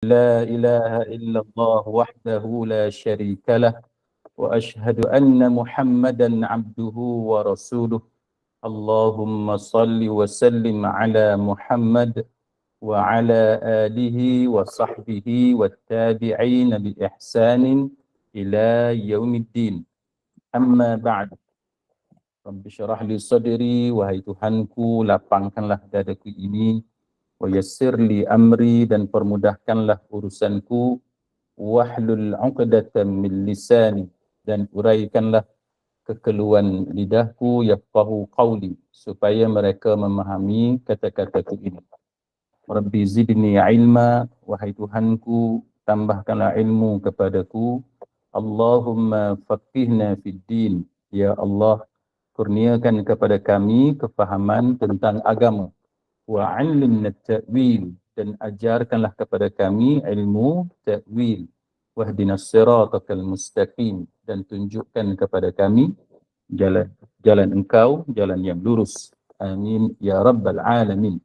لا إله إلا الله وحده لا شريك له وأشهد أن محمدا عبده ورسوله اللهم صل وسلم على محمد وعلى آله وصحبه والتابعين بإحسان إلى يوم الدين أما بعد Rabbi syarah li sadri, wahai Tuhanku, lapangkanlah dadaku ini, wa yassir li amri, dan permudahkanlah urusanku, wahlul 'uqdatam min lisani, dan uraikanlah kekeluhan lidahku, yafqahu qawli, supaya mereka memahami kata-kataku ini. Rabbi zidni ilma, wahai Tuhanku, tambahkanlah ilmu kepadaku. Allahumma faqihna fid din, ya Allah, kurniakan kepada kami kefahaman tentang agama. Wa 'allimna ta'wil, dan ajarkanlah kepada kami ilmu ta'wil. Wahdinas siratal mustaqim, dan tunjukkan kepada kami jalan engkau, jalan yang lurus. Amin ya rabbal alamin.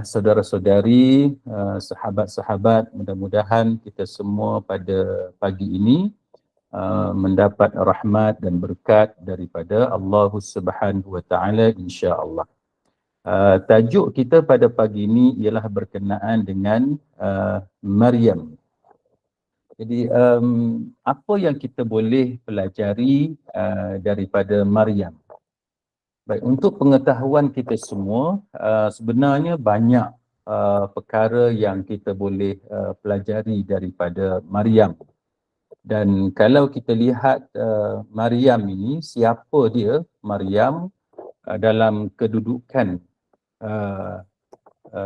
Saudara-saudari, sahabat-sahabat, mudah-mudahan kita semua pada pagi ini mendapat rahmat dan berkat daripada Allah Subhanahu wa taala, insya-Allah. Tajuk kita pada pagi ini ialah berkenaan dengan Maryam. Jadi apa yang kita boleh pelajari daripada Maryam? Baik, untuk pengetahuan kita semua, sebenarnya banyak perkara yang kita boleh pelajari daripada Maryam. Dan kalau kita lihat Maryam ini, siapa dia Maryam dalam kedudukan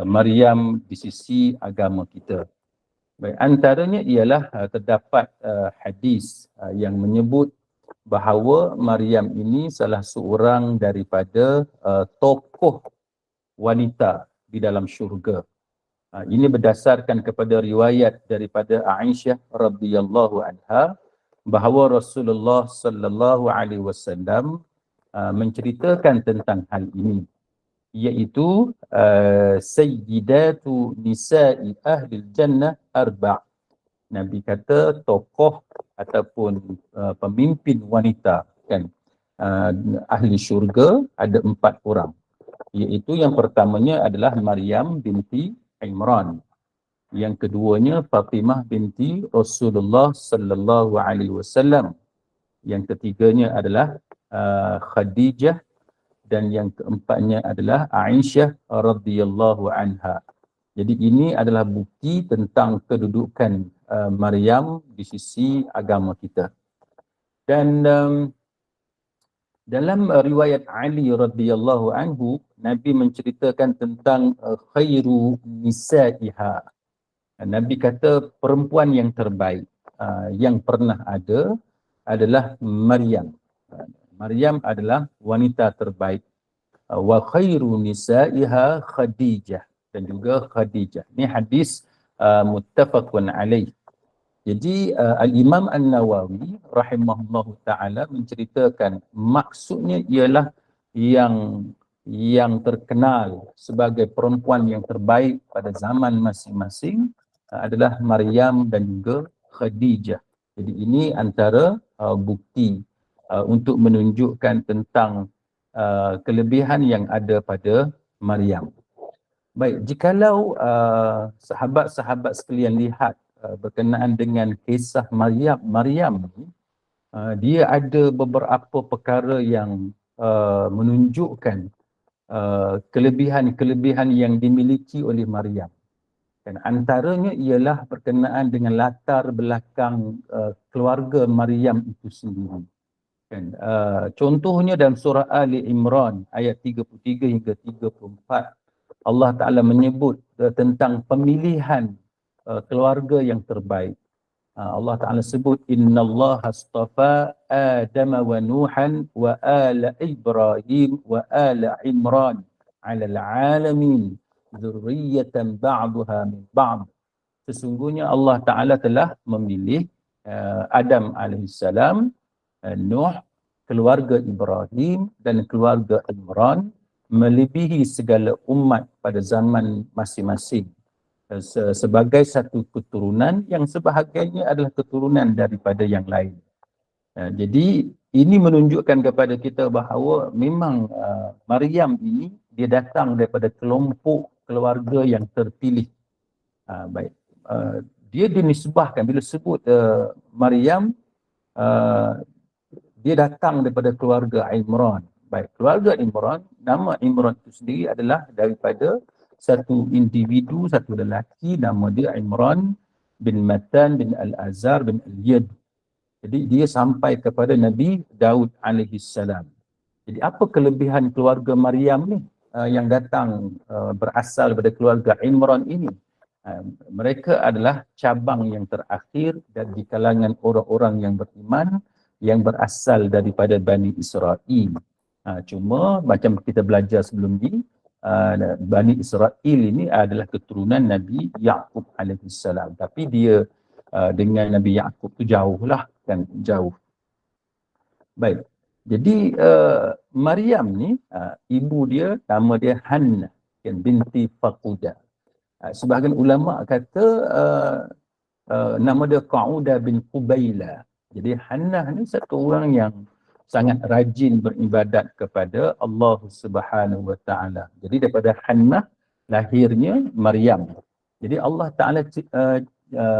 Maryam di sisi agama kita. Baik, antaranya ialah terdapat hadis yang menyebut bahawa Maryam ini salah seorang daripada tokoh wanita di dalam syurga. Ini berdasarkan kepada riwayat daripada Aisyah radhiyallahu anha bahawa Rasulullah sallallahu alaihi wasallam menceritakan tentang hal ini, iaitu sayyidatu nisa'i ahli jannah arba'. Nabi kata tokoh ataupun pemimpin wanita kan ahli syurga ada 4 orang, iaitu yang pertamanya adalah Maryam binti Imran, yang keduanya Fatimah binti Rasulullah sallallahu alaihi wasallam, yang ketiganya adalah Khadijah, dan yang keempatnya adalah Aisyah radhiyallahu anha. Jadi ini adalah bukti tentang kedudukan Maryam di sisi agama kita. Dan dalam riwayat Ali radhiyallahu anhu, Nabi menceritakan tentang khairu nisa'iha. Nabi kata perempuan yang terbaik yang pernah ada adalah Maryam. Maryam adalah wanita terbaik. Wa khairu nisa'iha Khadijah, dan juga Khadijah. Ini hadis muttafaqun alaih. Jadi Al-Imam An-Nawawi rahimahullahu ta'ala menceritakan maksudnya ialah yang terkenal sebagai perempuan yang terbaik pada zaman masing-masing adalah Maryam dan juga Khadijah. Jadi ini antara bukti untuk menunjukkan tentang kelebihan yang ada pada Maryam. Baik, jikalau sahabat-sahabat sekalian lihat berkenaan dengan kisah Maryam, dia ada beberapa perkara yang menunjukkan kelebihan-kelebihan yang dimiliki oleh Maryam. Dan antaranya ialah berkenaan dengan latar belakang keluarga Maryam itu sendiri. Kan, contohnya dalam surah Ali Imran ayat 33 hingga 34, Allah Ta'ala menyebut tentang pemilihan keluarga yang terbaik. Allah Ta'ala sebut, innallaha astafa Adam wa Nuhan wa ala Ibrahim wa ala Imran alal alamin dzurriyyatan ba'daha min ba'd. Sesungguhnya Allah Ta'ala telah memilih Adam alaihissalam, Nuh, keluarga Ibrahim dan keluarga Imran melebihi segala umat pada zaman masing-masing. sebagai satu keturunan yang sebahagiannya adalah keturunan daripada yang lain. Jadi ini menunjukkan kepada kita bahawa memang Maryam ini dia datang daripada kelompok keluarga yang terpilih. Baik. Dia dinisbahkan bila sebut Maryam, dia datang daripada keluarga Imran. Baik, keluarga Imran, nama Imran itu sendiri adalah daripada satu individu, satu lelaki, nama dia Imran bin Matan bin Al-Azhar bin Al-Yad. Jadi dia sampai kepada Nabi Daud alaihi salam. Jadi apa kelebihan keluarga Maryam ni yang datang berasal daripada keluarga Imran ini? Mereka adalah cabang yang terakhir dari kalangan orang-orang yang beriman yang berasal daripada Bani Israel. Cuma macam kita belajar sebelum ni, Bani Israel ini adalah keturunan Nabi Yaqub alaihi salam. Tapi dia dengan Nabi Yaqub tu jauhlah, kan, jauh. Baik. Jadi Maryam ni ibu dia nama dia Hannah, kan, binti Faqudah. Sebahagian ulama kata nama dia Qaudah bin Qubaylah. Jadi Hannah ni satu orang yang sangat rajin beribadat kepada Allah Subhanahu wa taala. Jadi daripada Hannah lahirnya Maryam. Jadi Allah Taala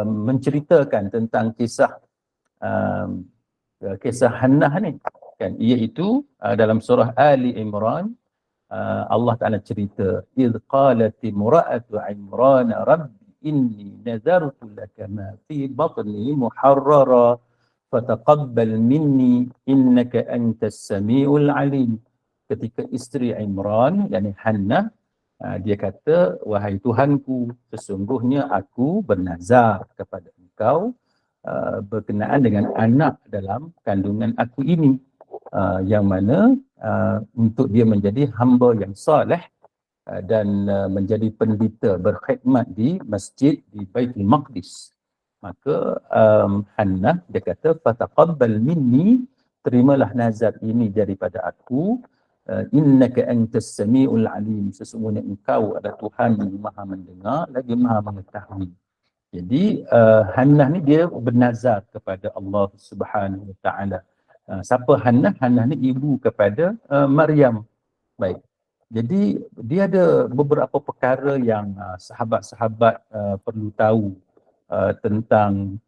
menceritakan tentang kisah Hannah ni, kan, iaitu dalam surah Ali Imran. Allah Ta'ala cerita, idh qalat imra'atu Imran rabbi inni nazartu laka ma fi batni muharrara fataqabbal minni innaka antas samiul alim. Ketika isteri Imran, yakni Hannah, dia kata, wahai Tuhanku, sesungguhnya aku bernazar kepada engkau berkenaan dengan anak dalam kandungan aku ini, yang mana untuk dia menjadi hamba yang saleh dan menjadi pendeta berkhidmat di masjid di Baitul Maqdis. Maka Hannah dia kata, fataqabbal minni, terimalah nazar ini daripada aku, innaka antas samiul alim, sesungguhnya engkau adalah Tuhan yang maha mendengar lagi maha mengetahui. Jadi Hannah ni dia bernazar kepada Allah Subhanahu wa taala. Siapa Hannah? Hannah ni ibu kepada Maryam. Baik. Jadi dia ada beberapa perkara yang sahabat-sahabat perlu tahu tentang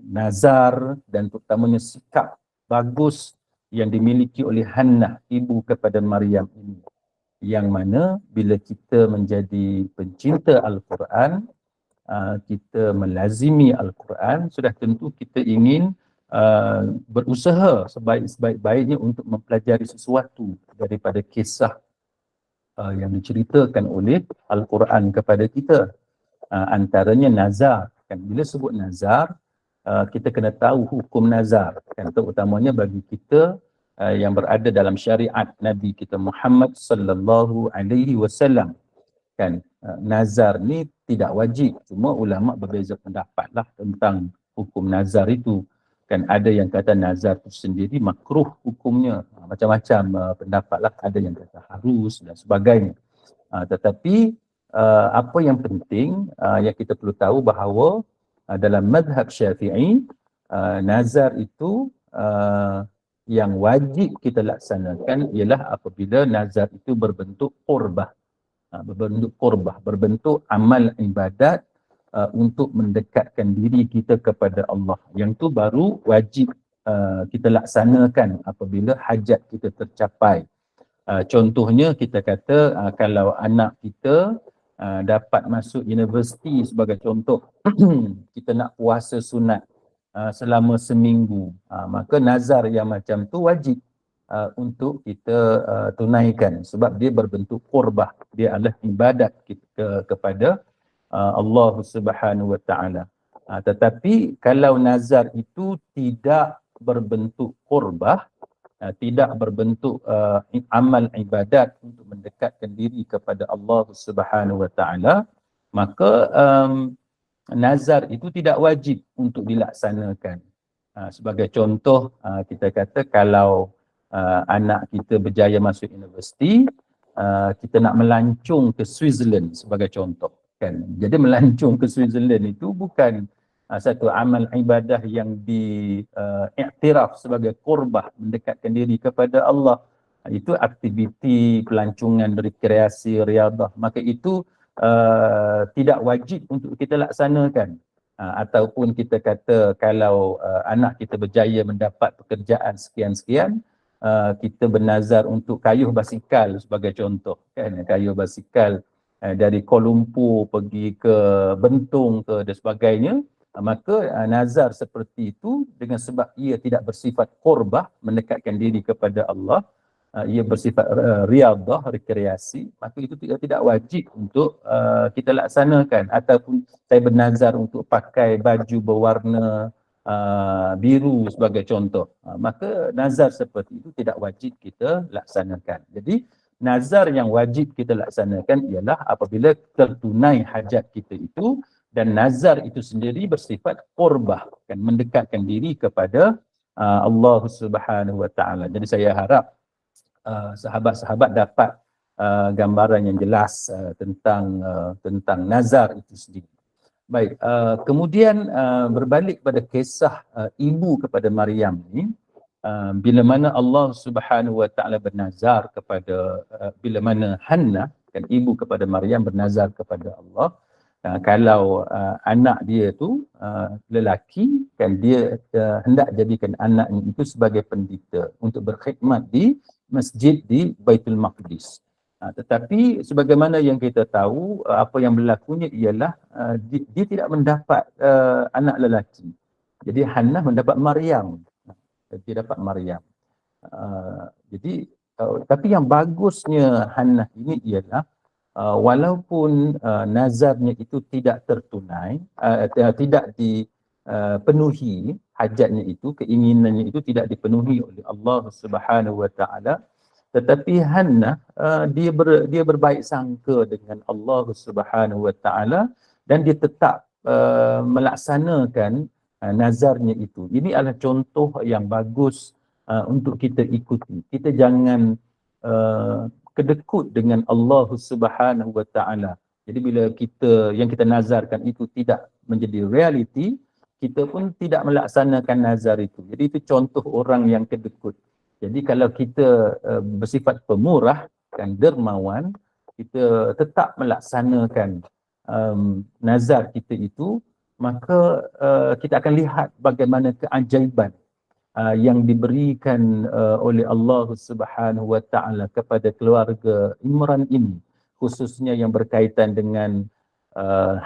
nazar dan terutamanya sikap bagus yang dimiliki oleh Hannah, ibu kepada Maryam ini. Yang mana bila kita menjadi pencinta Al-Quran, kita melazimi Al-Quran, sudah tentu kita ingin berusaha sebaik-baiknya untuk mempelajari sesuatu daripada kisah yang diceritakan oleh Al-Quran kepada kita. Antaranya nazar, kan, bila sebut nazar, kita kena tahu hukum nazar, kan, terutamanya bagi kita yang berada dalam syariat Nabi kita Muhammad sallallahu alaihi wasallam, kan. Nazar ni tidak wajib, cuma ulama berbeza pendapatlah tentang hukum nazar itu, kan. Ada yang kata nazar itu sendiri makruh hukumnya, macam-macam pendapatlah, ada yang kata harus dan sebagainya. Tetapi apa yang penting yang kita perlu tahu bahawa dalam mazhab Syafi'i, nazar itu yang wajib kita laksanakan ialah apabila nazar itu berbentuk qurbah, berbentuk amal ibadat untuk mendekatkan diri kita kepada Allah. Yang tu baru wajib kita laksanakan apabila hajat kita tercapai. Contohnya kita kata kalau anak kita dapat masuk universiti sebagai contoh, kita nak puasa sunat selama seminggu, maka nazar yang macam tu wajib untuk kita tunaikan sebab dia berbentuk qurbah, dia adalah ibadat kita kepada Allah Subhanahu wa taala. Tetapi kalau nazar itu tidak berbentuk qurbah, tidak berbentuk amal ibadat untuk mendekatkan diri kepada Allah Subhanahu wa taala, maka nazar itu tidak wajib untuk dilaksanakan. Sebagai contoh, kita kata kalau anak kita berjaya masuk universiti, kita nak melancung ke Switzerland sebagai contoh. kan. Jadi melancong ke Switzerland itu bukan satu amal ibadah yang diiktiraf sebagai qurbah, mendekatkan diri kepada Allah. Itu aktiviti pelancongan, rekreasi, riadah. Maka itu tidak wajib untuk kita laksanakan. Ataupun kita kata kalau anak kita berjaya mendapat pekerjaan sekian-sekian, kita bernazar untuk kayuh basikal sebagai contoh, kan, kayuh basikal dari Kuala Lumpur pergi ke Bentong ke dan sebagainya, maka nazar seperti itu dengan sebab ia tidak bersifat qurbah, mendekatkan diri kepada Allah, ia bersifat riadah, rekreasi, maka itu tidak wajib untuk kita laksanakan. Ataupun saya bernazar untuk pakai baju berwarna biru sebagai contoh, maka nazar seperti itu tidak wajib kita laksanakan. Jadi nazar yang wajib kita laksanakan ialah apabila tertunai hajat kita itu, dan nazar itu sendiri bersifat qurbah, kan, mendekatkan diri kepada Allah Subhanahu Wa Taala. Jadi saya harap sahabat-sahabat dapat gambaran yang jelas tentang nazar itu sendiri. Baik, kemudian berbalik pada kisah ibu kepada Maryam ni, bila mana Allah Subhanahu Wa Taala bernazar kepada bila mana Hannah, kan, ibu kepada Maryam bernazar kepada Allah, kalau anak dia tu lelaki, kan, dia hendak jadikan anaknya itu sebagai pendeta untuk berkhidmat di masjid di Baitul Maqdis. Tetapi sebagaimana yang kita tahu, apa yang berlakunya ialah dia tidak mendapat anak lelaki. Jadi Hannah mendapat Maryam. Dia dapat Maryam. Jadi tapi yang bagusnya Hannah ini ialah walaupun nazarnya itu tidak tertunai, tidak dipenuhi hajatnya itu, keinginannya itu tidak dipenuhi oleh Allah Subhanahu Wa Taala, tetapi Hannah dia berbaik sangka dengan Allah Subhanahu Wa Taala dan dia tetap melaksanakan nazarnya itu. Ini adalah contoh yang bagus untuk kita ikuti. Kita jangan kedekut dengan Allah Subhanahu Wa Taala. Jadi bila yang kita nazarkan itu tidak menjadi realiti, kita pun tidak melaksanakan nazar itu. Jadi itu contoh orang yang kedekut. Jadi kalau kita bersifat pemurah dan dermawan, kita tetap melaksanakan nazar kita itu, maka kita akan lihat bagaimana keajaiban yang diberikan oleh Allah Subhanahu Wa Taala kepada keluarga Imran ini, khususnya yang berkaitan dengan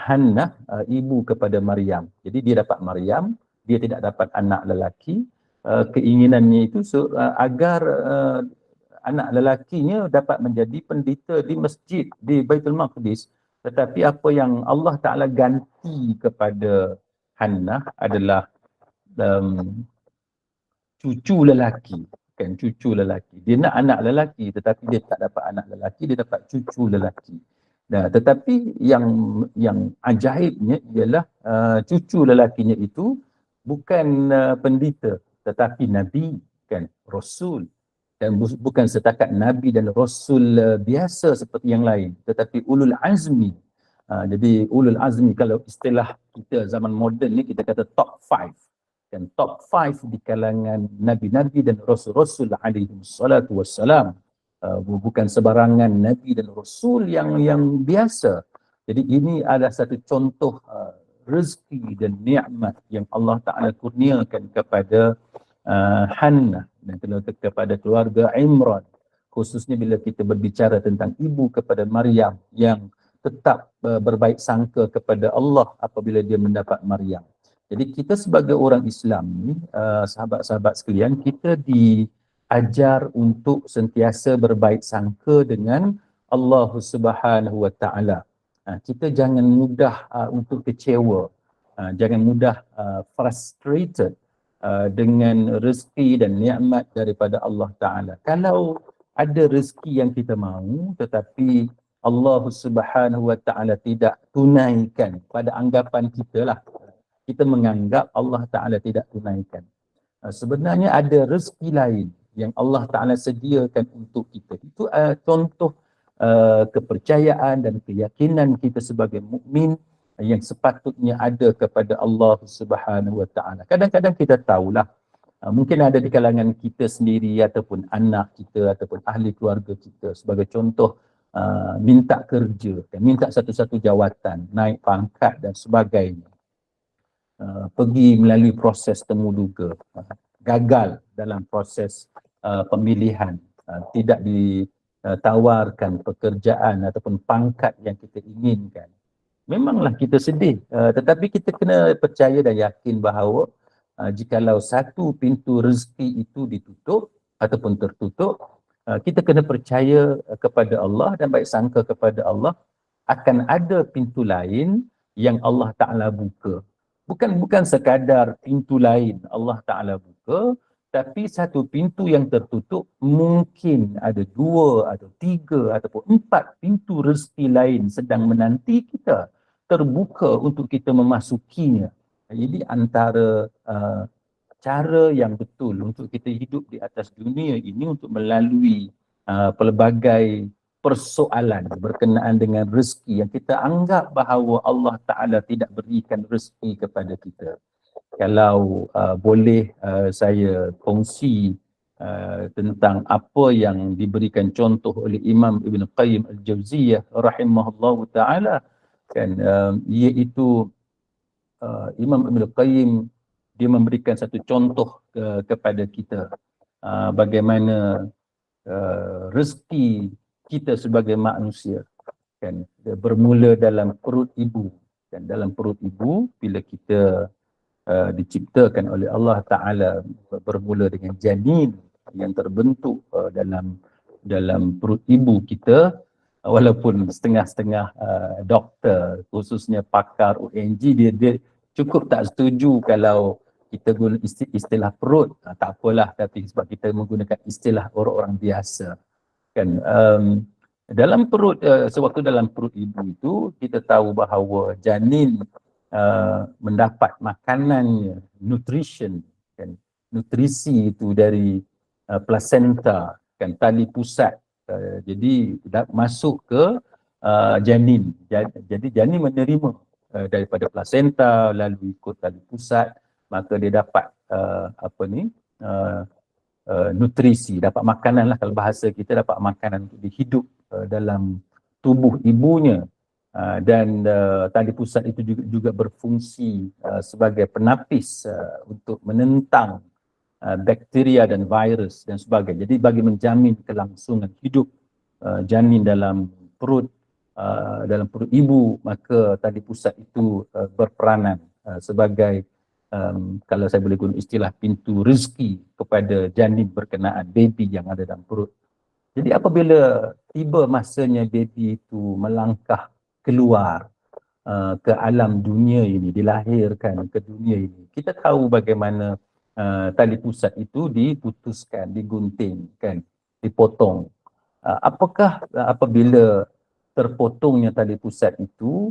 Hannah, ibu kepada Maryam. Jadi dia dapat Maryam, dia tidak dapat anak lelaki. Keinginannya itu agar anak lelakinya dapat menjadi pendeta di masjid di Baitul Maqdis. Tetapi apa yang Allah Ta'ala ganti kepada Hannah adalah cucu lelaki, kan, cucu lelaki. Dia nak anak lelaki tetapi dia tak dapat anak lelaki, dia dapat cucu lelaki. Nah, tetapi yang ajaibnya ialah cucu lelakinya itu bukan pendeta tetapi nabi, kan, rasul, dan bukan setakat nabi dan rasul biasa seperti yang lain, tetapi ulul azmi. Jadi ulul azmi, kalau istilah kita zaman moden ni kita kata top 5, kan, top 5 di kalangan nabi-nabi dan rasul-rasul alaihi salatu wassalam. Bukan sebarangan nabi dan rasul yang biasa. Jadi ini adalah satu contoh rezeki dan nikmat yang Allah Ta'ala kurniakan kepada Hannah dan kepada keluarga Imran, khususnya bila kita berbicara tentang ibu kepada Maryam yang tetap berbaik sangka kepada Allah apabila dia mendapat Maryam. Jadi kita sebagai orang Islam ni, sahabat-sahabat sekalian, kita diajar untuk sentiasa berbaik sangka dengan Allah Subhanahu Wa Taala. Kita jangan mudah untuk kecewa, jangan mudah frustrated dengan rezeki dan nikmat daripada Allah Ta'ala. Kalau ada rezeki yang kita mahu tetapi Allah Subhanahu Wa Ta'ala tidak tunaikan, pada anggapan kita lah, kita menganggap Allah Ta'ala tidak tunaikan. Sebenarnya ada rezeki lain yang Allah Ta'ala sediakan untuk kita. Itu contoh kepercayaan dan keyakinan kita sebagai mukmin yang sepatutnya ada kepada Allah Subhanahu Wa Taala. Kadang-kadang kita tahulah, mungkin ada di kalangan kita sendiri ataupun anak kita ataupun ahli keluarga kita, sebagai contoh, minta kerja, minta satu-satu jawatan, naik pangkat dan sebagainya. Pergi melalui proses temuduga, gagal dalam proses pemilihan, tidak ditawarkan pekerjaan ataupun pangkat yang kita inginkan. Memanglah kita sedih, tetapi kita kena percaya dan yakin bahawa jikalau satu pintu rezeki itu ditutup ataupun tertutup, kita kena percaya kepada Allah dan baik sangka kepada Allah akan ada pintu lain yang Allah Ta'ala buka. Bukan sekadar pintu lain Allah Ta'ala buka, tapi satu pintu yang tertutup mungkin ada 2 atau 3 ataupun 4 pintu rezeki lain sedang menanti kita terbuka untuk kita memasukinya. Jadi antara cara yang betul untuk kita hidup di atas dunia ini untuk melalui pelbagai persoalan berkenaan dengan rezeki yang kita anggap bahawa Allah Ta'ala tidak berikan rezeki kepada kita. Kalau boleh saya kongsi tentang apa yang diberikan contoh oleh Imam Ibn Qayyim Al-Jawziyah rahimahullahu ta'ala, kan, iaitu Imam Ibn Qayyim dia memberikan satu contoh kepada kita bagaimana rezeki kita sebagai manusia, kan, dia bermula dalam perut ibu. Dan dalam perut ibu, bila kita diciptakan oleh Allah Ta'ala, bermula dengan janin yang terbentuk dalam perut ibu kita, walaupun setengah-setengah doktor, khususnya pakar UNG, dia cukup tak setuju kalau kita guna istilah perut. Tak apalah, tapi sebab kita menggunakan istilah orang-orang biasa. Kan, dalam perut, sewaktu dalam perut ibu itu, kita tahu bahawa janin mendapat makanannya, nutrition, kan, nutrisi itu dari placenta, kan, tali pusat. Jadi masuk ke janin. Jadi janin menerima daripada placenta lalu ikut tali pusat, maka dia dapat nutrisi, dapat makanan lah, kalau bahasa kita dapat makanan untuk dihidup dalam tubuh ibunya. Dan tali pusat itu juga berfungsi sebagai penapis untuk menentang bakteria dan virus dan sebagainya. Jadi bagi menjamin kelangsungan hidup janin dalam perut ibu, maka tali pusat itu berperanan sebagai kalau saya boleh guna istilah pintu rezeki kepada janin berkenaan, baby yang ada dalam perut. Jadi apabila tiba masanya baby itu melangkah keluar ke alam dunia ini, dilahirkan ke dunia ini, kita tahu bagaimana tali pusat itu diputuskan, digunting, kan, dipotong. Apakah apabila terpotongnya tali pusat itu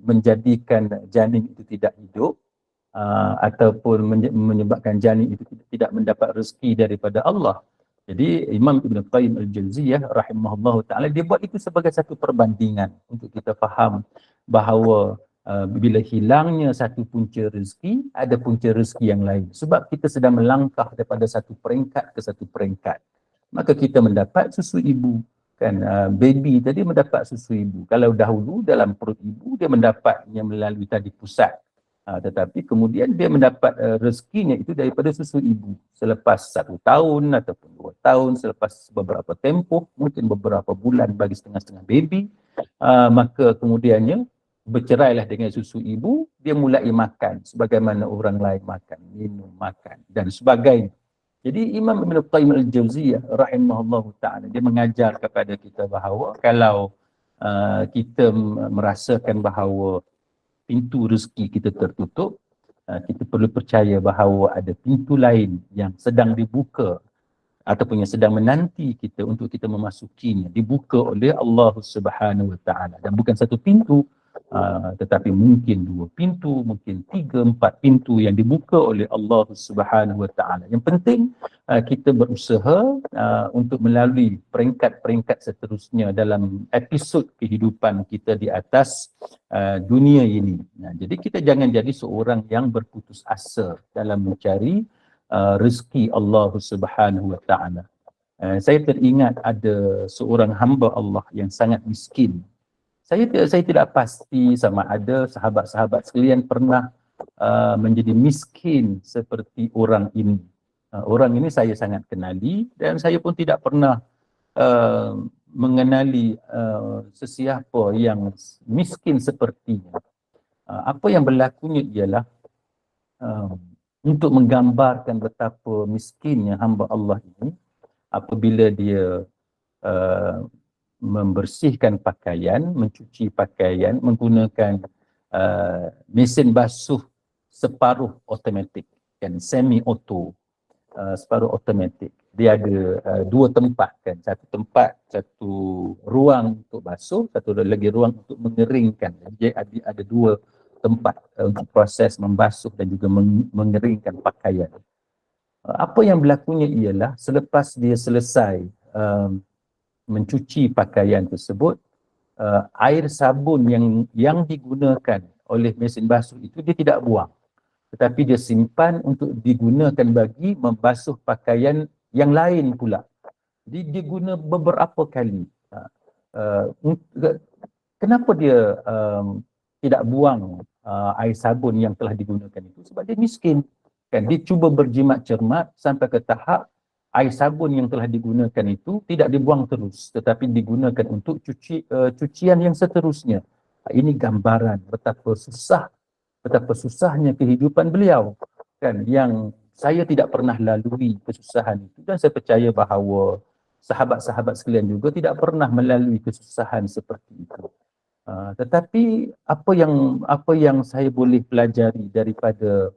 menjadikan janin itu tidak hidup, ataupun menyebabkan janin itu tidak mendapat rezeki daripada Allah? Jadi Imam Ibn Qayyim Al-Jawziyah rahimahullahu ta'ala, dia buat itu sebagai satu perbandingan untuk kita faham bahawa bila hilangnya satu punca rezeki, ada punca rezeki yang lain. Sebab kita sedang melangkah daripada satu peringkat ke satu peringkat, maka kita mendapat susu ibu, kan, baby tadi mendapat susu ibu. Kalau dahulu dalam perut ibu dia mendapatnya melalui tali pusat, tetapi kemudian dia mendapat rezekinya itu daripada susu ibu. Selepas 1 tahun ataupun 2 tahun, selepas beberapa tempoh, mungkin beberapa bulan bagi setengah-setengah baby, maka kemudiannya bercerailah dengan susu ibu, dia mulai makan sebagaimana orang lain makan, minum, makan dan sebagainya. Jadi Imam Ibn Qayyim Al-Jawziyah rahimahullahu ta'ala, dia mengajar kepada kita bahawa kalau kita merasakan bahawa pintu rezeki kita tertutup, kita perlu percaya bahawa ada pintu lain yang sedang dibuka ataupun yang sedang menanti kita untuk kita memasukinya, dibuka oleh Allah Subhanahu Wa Ta'ala. Dan bukan satu pintu, tetapi mungkin 2 pintu, mungkin 3, 4 pintu yang dibuka oleh Allah Subhanahu Wa Taala. Yang penting kita berusaha untuk melalui peringkat-peringkat seterusnya dalam episod kehidupan kita di atas dunia ini. Jadi kita jangan jadi seorang yang berputus asa dalam mencari rezeki Allah Subhanahu Wa Taala. Saya teringat ada seorang hamba Allah yang sangat miskin. Saya tidak pasti sama ada sahabat-sahabat sekalian pernah menjadi miskin seperti orang ini. Orang ini saya sangat kenali dan saya pun tidak pernah mengenali sesiapa yang miskin sepertinya. Apa yang berlakunya ialah untuk menggambarkan betapa miskinnya hamba Allah ini apabila dia membersihkan pakaian, mencuci pakaian menggunakan mesin basuh separuh automatik, kan, semi auto, separuh automatik. Dia ada 2 tempat, kan, satu tempat, satu ruang untuk basuh, satu lagi ruang untuk mengeringkan. Jadi ada 2 tempat untuk proses membasuh dan juga mengeringkan pakaian. Apa yang berlakunya ialah selepas dia selesai mencuci pakaian tersebut, air sabun yang digunakan oleh mesin basuh itu dia tidak buang, tetapi dia simpan untuk digunakan bagi membasuh pakaian yang lain pula. Jadi dia guna beberapa kali. Kenapa dia tidak buang air sabun yang telah digunakan itu? Sebab dia miskin. Kan, dia cuba berjimat cermat sampai ke tahap air sabun yang telah digunakan itu tidak dibuang terus, tetapi digunakan untuk cucian yang seterusnya. Ini gambaran betapa susahnya kehidupan beliau, kan, yang saya tidak pernah lalui kesusahan itu, dan saya percaya bahawa sahabat-sahabat sekalian juga tidak pernah melalui kesusahan seperti itu. Tetapi apa yang saya boleh pelajari daripada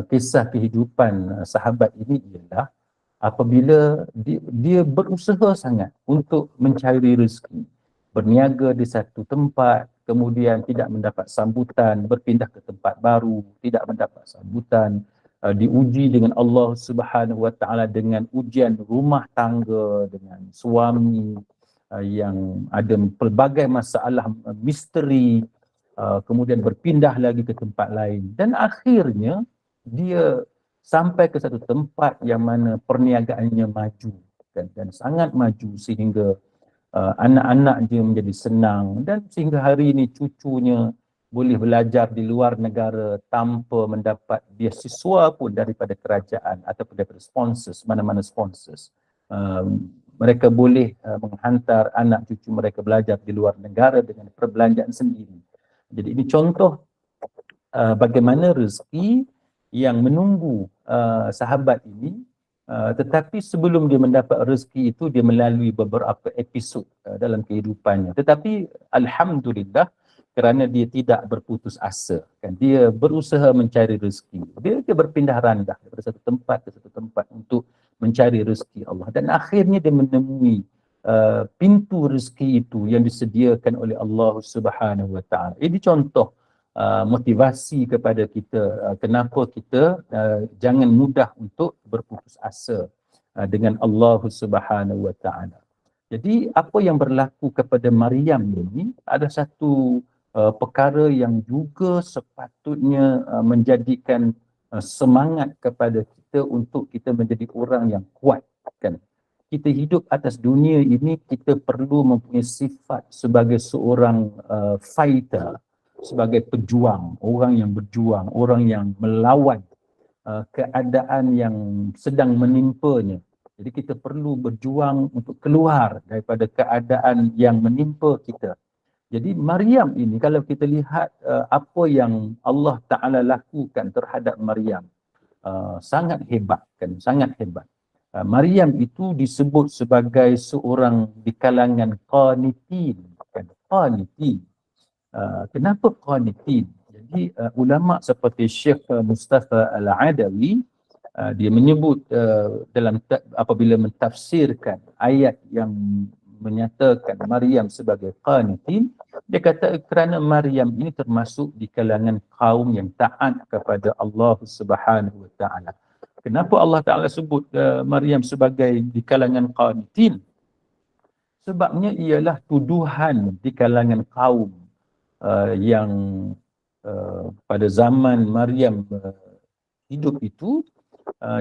kisah kehidupan sahabat ini ialah apabila dia berusaha sangat untuk mencari rezeki, berniaga di satu tempat, kemudian tidak mendapat sambutan, berpindah ke tempat baru, tidak mendapat sambutan, diuji dengan Allah Subhanahu Wa Taala dengan ujian rumah tangga, dengan suami yang ada pelbagai masalah misteri, kemudian berpindah lagi ke tempat lain, dan akhirnya dia sampai ke satu tempat yang mana perniagaannya maju, dan sangat maju sehingga anak-anak dia menjadi senang, dan sehingga hari ini cucunya boleh belajar di luar negara tanpa mendapat beasiswa pun daripada kerajaan ataupun daripada sponsors, mana-mana sponsors. Mereka boleh menghantar anak cucu mereka belajar di luar negara dengan perbelanjaan sendiri. Jadi ini contoh bagaimana rezeki yang menunggu sahabat ini, tetapi sebelum dia mendapat rezeki itu dia melalui beberapa episod dalam kehidupannya. Tetapi alhamdulillah, kerana dia tidak berputus asa, kan, dia berusaha mencari rezeki. Dia berpindah randah daripada satu tempat ke satu tempat untuk mencari rezeki Allah, dan akhirnya dia menemui pintu rezeki itu yang disediakan oleh Allah Subhanahu Wa Taala. Ini contoh motivasi kepada kita, kenapa kita jangan mudah untuk berputus asa dengan Allah Subhanahu Wa Taala. Jadi apa yang berlaku kepada Maryam ini ada satu perkara yang juga sepatutnya menjadikan semangat kepada kita untuk kita menjadi orang yang kuat, kan. Kita hidup atas dunia ini, kita perlu mempunyai sifat sebagai seorang fighter, sebagai pejuang, orang yang berjuang, orang yang melawan keadaan yang sedang menimpanya. Jadi kita perlu berjuang untuk keluar daripada keadaan yang menimpa kita. Jadi Maryam ini, kalau kita lihat apa yang Allah Ta'ala lakukan terhadap Maryam, sangat hebat, kan, sangat hebat. Maryam itu disebut sebagai seorang di kalangan qanitin, kan, qanitin. Kenapa qanitin? Jadi ulama seperti Syekh Mustafa Al-Adawi, dia menyebut dalam apabila mentafsirkan ayat yang menyatakan Maryam sebagai qanitin, dia kata kerana Maryam ini termasuk di kalangan kaum yang taat kepada Allah Subhanahu wa taala. Kenapa Allah Taala sebut Maryam sebagai di kalangan qanitin? Sebabnya ialah tuduhan di kalangan kaum yang pada zaman Maryam hidup itu,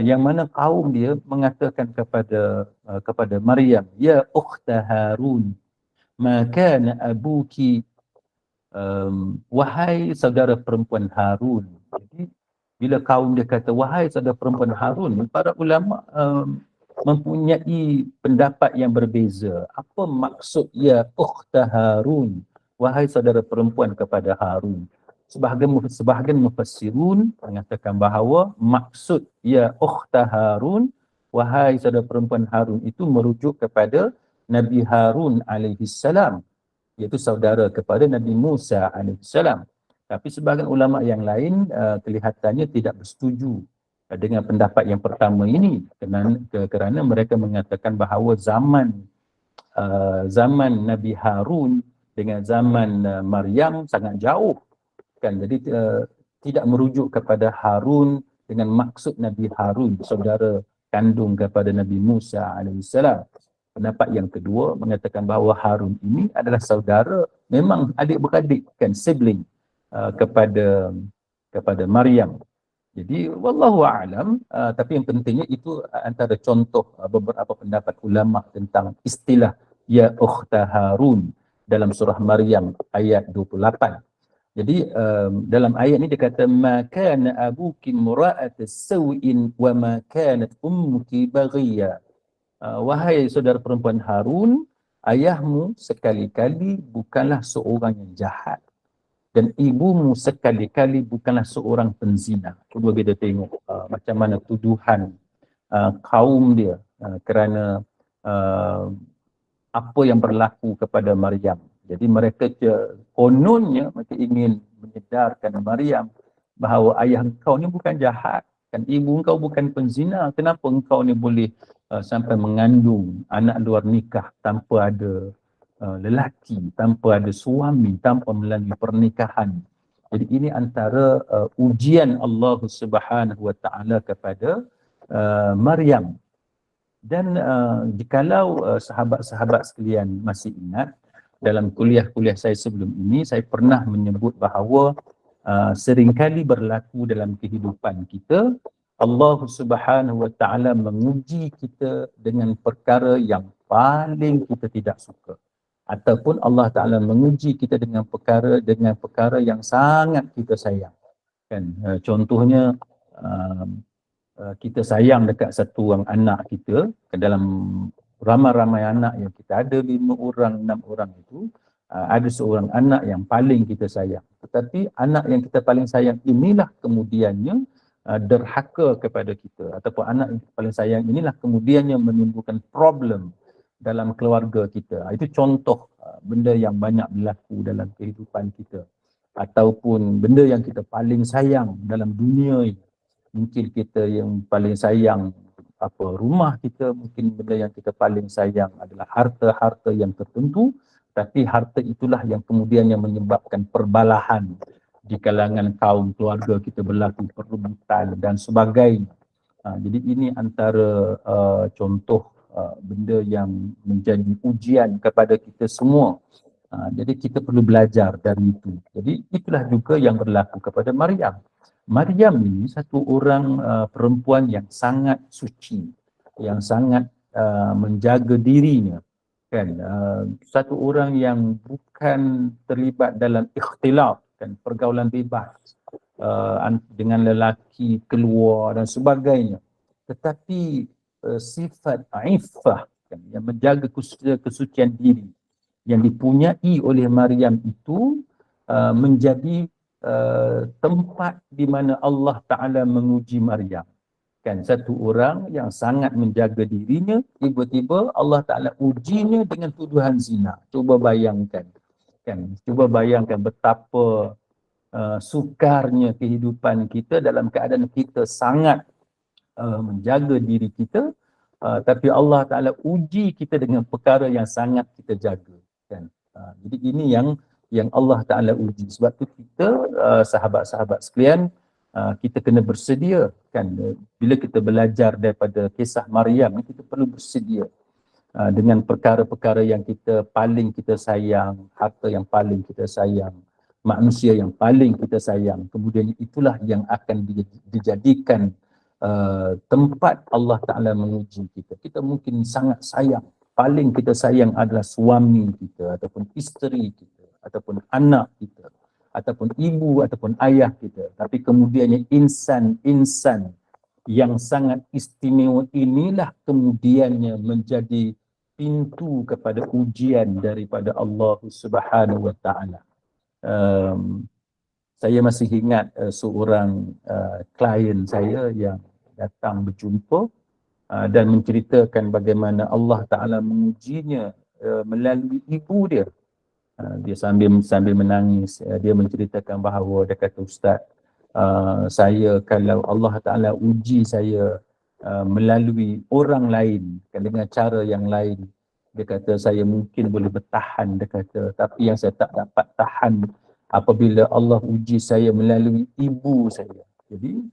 yang mana kaum dia mengatakan kepada Maryam, ya ukhta Harun, ma kana abuki, wahai saudara perempuan Harun. Jadi bila kaum dia kata wahai saudara perempuan Harun, para ulama mempunyai pendapat yang berbeza. Apa maksud ya ukhta Harun, wahai saudara perempuan kepada Harun? Sebahagian mufassirun mengatakan bahawa maksud ya ukhta Harun, wahai saudara perempuan Harun, itu merujuk kepada Nabi Harun alaihi salam, iaitu saudara kepada Nabi Musa alaihi salam. Tapi sebahagian ulama yang lain kelihatannya tidak bersetuju dengan pendapat yang pertama ini, kerana mereka mengatakan bahawa zaman Nabi Harun dengan zaman Maryam sangat jauh kan. Jadi tidak merujuk kepada Harun dengan maksud Nabi Harun saudara kandung kepada Nabi Musa alaihissalam. Pendapat yang kedua mengatakan bahawa Harun ini adalah saudara, memang adik-beradik kan, sibling kepada Maryam. Jadi wallahu a'lam, tapi yang pentingnya itu antara contoh beberapa pendapat ulama tentang istilah ya ukhta Harun dalam surah Maryam ayat 28. Jadi dalam ayat ini dia kata ma kana abuki mura'ata sawin wa ma kanat ummuki baghiya. Wahai saudara perempuan Harun, ayahmu sekali-kali bukanlah seorang yang jahat dan ibumu sekali-kali bukanlah seorang penzina. Cuba kita tengok macam mana tuduhan kaum dia kerana apa yang berlaku kepada Maryam. Jadi mereka kononnya mereka ingin menyedarkan Maryam bahawa ayah engkau ni bukan jahat, kan ibu engkau bukan penzina, kenapa engkau ni boleh sampai mengandung anak luar nikah tanpa ada lelaki, tanpa ada suami, tanpa melalui pernikahan. Jadi ini antara ujian Allah Subhanahu wa taala kepada Maryam. Dan jikalau sahabat-sahabat sekalian masih ingat, dalam kuliah-kuliah saya sebelum ini saya pernah menyebut bahawa seringkali berlaku dalam kehidupan kita, Allah Subhanahu wa taala menguji kita dengan perkara yang paling kita tidak suka, ataupun Allah Taala menguji kita dengan perkara yang sangat kita sayang. Kan contohnya kita sayang dekat satu orang anak kita, ke dalam ramai-ramai anak yang kita ada 5 orang, 6 orang itu, ada seorang anak yang paling kita sayang. Tetapi anak yang kita paling sayang inilah kemudiannya derhaka kepada kita, ataupun anak yang paling sayang inilah kemudiannya menimbulkan problem dalam keluarga kita. Itu contoh benda yang banyak berlaku dalam kehidupan kita, ataupun benda yang kita paling sayang dalam dunia ini. Mungkin kita yang paling sayang rumah kita, mungkin benda yang kita paling sayang adalah harta-harta yang tertentu, tapi harta itulah yang kemudian yang menyebabkan perbalahan di kalangan kaum keluarga kita, berlaku perebutan dan sebagainya. Jadi ini antara contoh benda yang menjadi ujian kepada kita semua. Jadi kita perlu belajar dari itu. Jadi itulah juga yang berlaku kepada Maryam. Maryam ini satu orang perempuan yang sangat suci, yang sangat menjaga dirinya, kan, satu orang yang bukan terlibat dalam ikhtilaf, kan, pergaulan bebas dengan lelaki keluar dan sebagainya, tetapi sifat iffah, kan, yang menjaga kesucian diri yang dipunyai oleh Maryam itu menjadi tempat di mana Allah Ta'ala menguji Maryam. Kan, satu orang yang sangat menjaga dirinya, tiba-tiba Allah Ta'ala ujinya dengan tuduhan zina. Cuba bayangkan. Kan, cuba bayangkan betapa sukarnya kehidupan kita dalam keadaan kita sangat menjaga diri kita, tapi Allah Ta'ala uji kita dengan perkara yang sangat kita jaga, kan. Jadi ini yang Allah Ta'ala uji. Sebab tu kita, sahabat-sahabat sekalian, kita kena bersedia, kan. Bila kita belajar daripada kisah Maryam, kita perlu bersedia dengan perkara-perkara yang paling kita sayang, harta yang paling kita sayang, manusia yang paling kita sayang. Kemudian itulah yang akan dijadikan tempat Allah Ta'ala menguji kita. Kita mungkin sangat sayang, paling kita sayang adalah suami kita, ataupun isteri kita, ataupun anak kita, ataupun ibu, ataupun ayah kita. Tapi kemudiannya insan yang sangat istimewa inilah kemudiannya menjadi pintu kepada ujian daripada Allah Subhanahu Wa Ta'ala. Saya masih ingat seorang klien saya yang datang berjumpa dan menceritakan bagaimana Allah Ta'ala mengujinya melalui ibu dia. Dia sambil menangis, dia menceritakan bahawa dia kata, Ustaz, saya kalau Allah Ta'ala uji saya melalui orang lain, dengan cara yang lain, dia kata saya mungkin boleh bertahan, dia kata, tapi yang saya tak dapat tahan apabila Allah uji saya melalui ibu saya. Jadi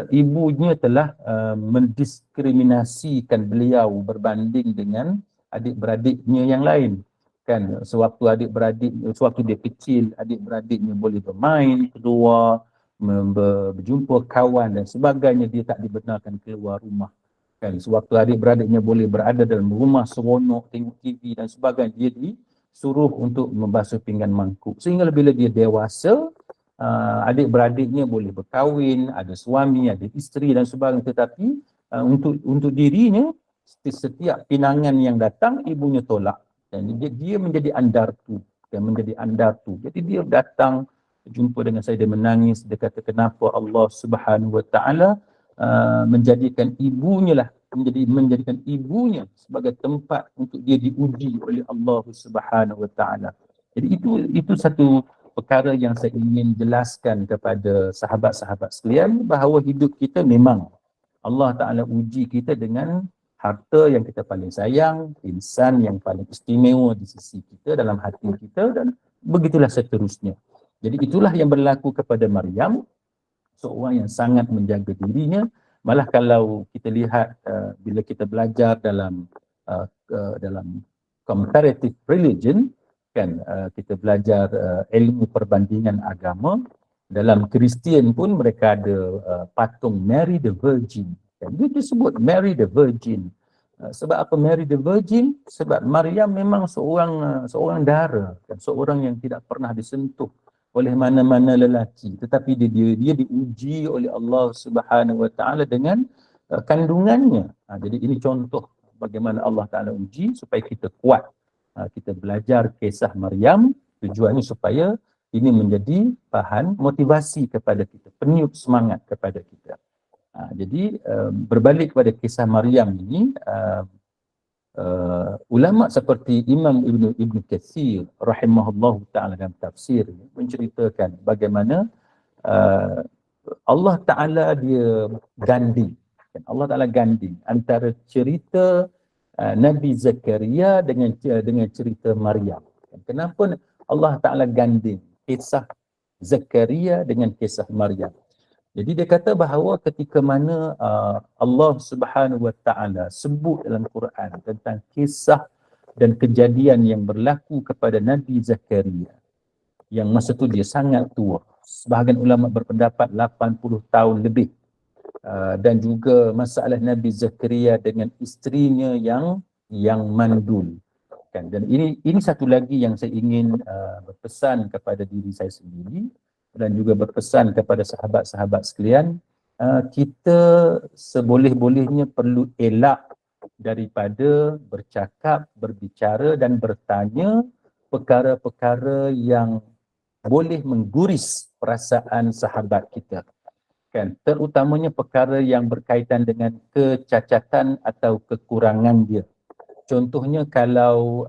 ibunya telah mendiskriminasikan beliau berbanding dengan adik-beradiknya yang lain, kan. Sewaktu dia kecil, adik-beradiknya boleh bermain keluar, berjumpa kawan dan sebagainya, dia tak dibenarkan keluar rumah, kan. Sewaktu adik-beradiknya boleh berada dalam rumah seronok tengok TV dan sebagainya, dia disuruh untuk membasuh pinggan mangkuk. Sehingga bila dia dewasa, adik-beradiknya boleh berkahwin, ada suami, ada isteri dan sebagainya, tetapi untuk dirinya, setiap pinangan yang datang ibunya tolak, dan dia menjadi andartu, jadi dia datang jumpa dengan saya, dia menangis, dia kata kenapa Allah Subhanahu Wa Ta'ala menjadikan ibunya sebagai tempat untuk dia diuji oleh Allah Subhanahu Wa Ta'ala. Jadi itu satu perkara yang saya ingin jelaskan kepada sahabat-sahabat sekalian, bahawa hidup kita memang Allah Ta'ala uji kita dengan harta yang kita paling sayang, insan yang paling istimewa di sisi kita, dalam hati kita, dan begitulah seterusnya. Jadi itulah yang berlaku kepada Maryam, seorang yang sangat menjaga dirinya. Malah kalau kita lihat bila kita belajar dalam comparative religion, kan, kita belajar ilmu perbandingan agama. Dalam Kristian pun mereka ada patung Mary the Virgin, kan. Dia disebut Mary the Virgin. Sebab apa Mary the Virgin? Sebab Maryam memang seorang dara, kan, seorang yang tidak pernah disentuh oleh mana-mana lelaki, tetapi dia diuji oleh Allah Subhanahu Wa Ta'ala dengan kandungannya. Jadi ini contoh bagaimana Allah Ta'ala uji supaya kita kuat. Kita belajar kisah Maryam, tujuannya supaya ini menjadi bahan motivasi kepada kita, peniup semangat kepada kita. Jadi berbalik kepada kisah Maryam ini, ulama seperti Imam Ibn Katsir rahimahullahu ta'ala dalam tafsir menceritakan bagaimana Allah Ta'ala dia ganding, Allah Ta'ala ganding antara cerita Nabi Zakaria dengan cerita Maryam. Kenapa Allah Ta'ala ganding kisah Zakaria dengan kisah Maryam? Jadi dia kata bahawa ketika mana Allah Subhanahu Wa Ta'ala sebut dalam Quran tentang kisah dan kejadian yang berlaku kepada Nabi Zakaria, yang masa tu dia sangat tua, sebahagian ulama berpendapat 80 tahun lebih, dan juga masalah Nabi Zakaria dengan isterinya yang mandul, kan. Dan ini satu lagi yang saya ingin berpesan kepada diri saya sendiri dan juga berpesan kepada sahabat-sahabat sekalian, kita seboleh-bolehnya perlu elak daripada bercakap, berbicara dan bertanya perkara-perkara yang boleh mengguris perasaan sahabat kita, kan. Terutamanya perkara yang berkaitan dengan kecacatan atau kekurangan dia. Contohnya kalau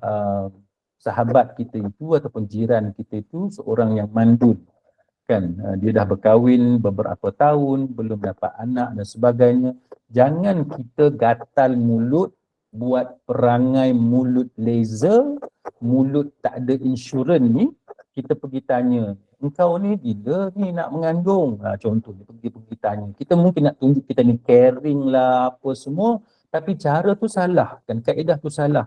sahabat kita itu ataupun jiran kita itu seorang yang mandul, kan, dia dah berkahwin beberapa tahun, belum dapat anak dan sebagainya. Jangan kita gatal mulut, buat perangai mulut laser, mulut tak ada insurans ni, kita pergi tanya, engkau ni bila ni nak mengandung? Contohnya pergi tanya. Kita mungkin nak tunjuk kita ni caring lah apa semua, tapi cara tu salah, kan kaedah tu salah.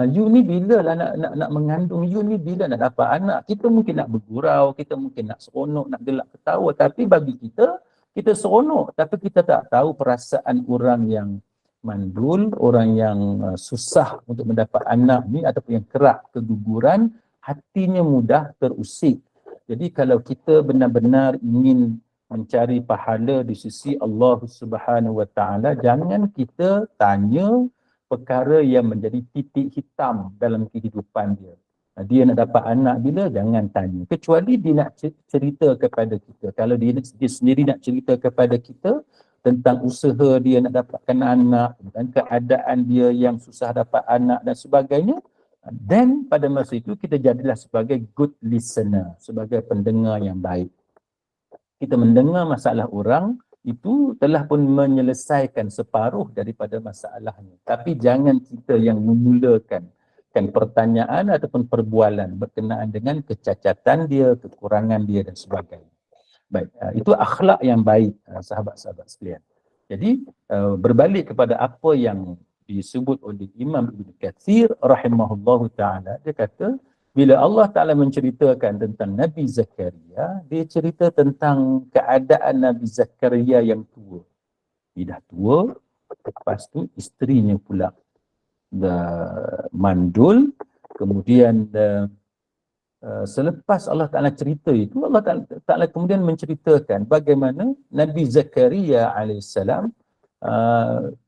You ni bila lah nak mengandung, you ni bila nak dapat anak? Kita mungkin nak bergurau, kita mungkin nak seronok, nak gelak ketawa, tapi bagi kita seronok, tapi kita tak tahu perasaan orang yang mandul, orang yang susah untuk mendapat anak ni ataupun yang kerap keguguran, hatinya mudah terusik. Jadi kalau kita benar-benar ingin mencari pahala di sisi Allah Subhanahu Wa Taala, jangan kita tanya perkara yang menjadi titik hitam dalam kehidupan dia. Dia nak dapat anak bila, jangan tanya. Kecuali dia nak cerita kepada kita. Kalau dia sendiri nak cerita kepada kita tentang usaha dia nak dapatkan anak dan keadaan dia yang susah dapat anak dan sebagainya, then pada masa itu kita jadilah sebagai good listener, sebagai pendengar yang baik. Kita mendengar masalah orang, itu telah pun menyelesaikan separuh daripada masalahnya. Tapi jangan kita yang memulakan pertanyaan ataupun perbualan berkenaan dengan kecacatan dia, kekurangan dia dan sebagainya. Baik, itu akhlak yang baik, sahabat-sahabat sekalian. Jadi berbalik kepada apa yang disebut oleh Imam Ibn Katsir rahimahullahu ta'ala, dia kata bila Allah Ta'ala menceritakan tentang Nabi Zakaria, dia cerita tentang keadaan Nabi Zakaria yang tua. Dia dah tua, lepas tu isterinya pula mandul, kemudian selepas Allah Ta'ala cerita itu, Allah Ta'ala kemudian menceritakan bagaimana Nabi Zakaria alaihissalam